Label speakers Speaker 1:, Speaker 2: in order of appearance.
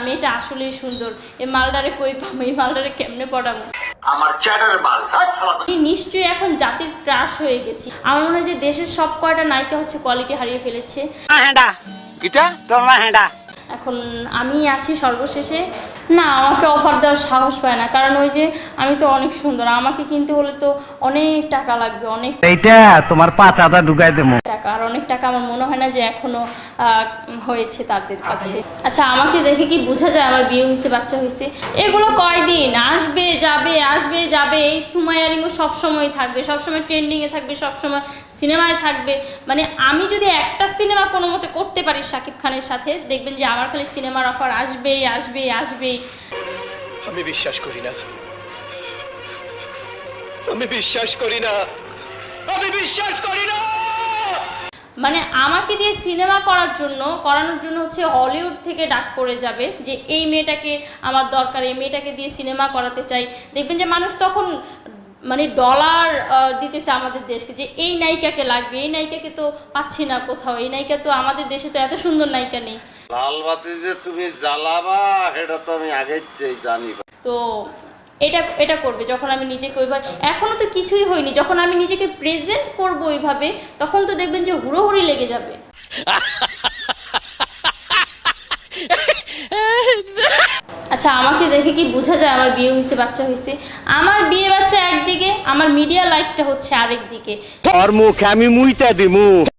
Speaker 1: মেয়েটা আসলেই সুন্দর, এই মালটারে কই পাবো, এই মালটারে কেমনে পড়াবো,
Speaker 2: আমার চ্যাটার মাল।
Speaker 1: নিশ্চয়ই এখন জাতির ক্রাশ হয়ে গেছি। আমার মনে হয় যে দেশের সব কয়টা নায়িকা হচ্ছে কোয়ালিটি হারিয়ে ফেলেছে। এখন আমি আছি সর্বশেষে। না, আমাকে অফার দেওয়ার সাহস পায় না, কারণ ওই যে আমি তো অনেক সুন্দর, আমাকে কিনতে হলে তো অনেক টাকা লাগবে, অনেক
Speaker 3: এইটা তোমার পাচাটা ঢুকাই দেবো
Speaker 1: টাকা, আর অনেক টাকা আমার মনে হয় না যে এখনো হয়েছে তাদের কাছে। আচ্ছা, আমাকে দেখে কি বোঝা যায় আমার বিয়ে হয়েছে, বাচ্চা হয়েছে? এগুলো কয়দিন, আসবে যাবে, আসবে যাবে। এই সুমাইয়া রিমু সবসময় থাকবে, সবসময় ট্রেন্ডিংয়ে থাকবে, সবসময় সিনেমায় থাকবে। মানে আমি যদি একটা সিনেমা কোনো মতে করতে পারি শাকিব খানের সাথে, দেখবেন যে আমার খালি সিনেমার অফার আসবেই আসবেই আসবেই।
Speaker 4: আমি বিশ্বাস করি না, আমি বিশ্বাস করি না, আমি বিশ্বাস করি না।
Speaker 1: মানে আমাকে দিয়ে সিনেমা করানোর জন্য হচ্ছে হলিউড থেকে ডাক পড়ে যাবে যে এই মেয়েটাকে আমার দরকার, এই মেয়েটাকে দিয়ে সিনেমা করাতে চাই। দেখবেন যে মানুষ তখন মানে ডলার দিতেছে আমাদের দেশকে, যে এই নায়িকাকে লাগবে, এই নায়িকাকে তো পাচ্ছি না কোথাও, এই নায়িকা তো আমাদের দেশে তো এত সুন্দর নায়িকা নেই।
Speaker 2: লাল বাতি যে তুমি জ্বালাবা এটা তো আমি আগেই জানি।
Speaker 1: তো এটা করবে যখন আমি নিজেকে ওইভাবে, এখনো তো কিছুই হয়নি, যখন আমি নিজেকে প্রেজেন্ট করবো ওইভাবে, তখন তো দেখবেন যে হুড়োহুড়ি লেগে যাবে। আচ্ছা, আমাকে দেখে কি বোঝা যায় আমার বিয়ে হয়েছে, বাচ্চা হয়েছে? আমার বিয়ে বাচ্চা একদিকে, আমার মিডিয়া লাইফটা হচ্ছে আরেক দিকে।
Speaker 3: তোর মুখে আমি মুইতা দিমু।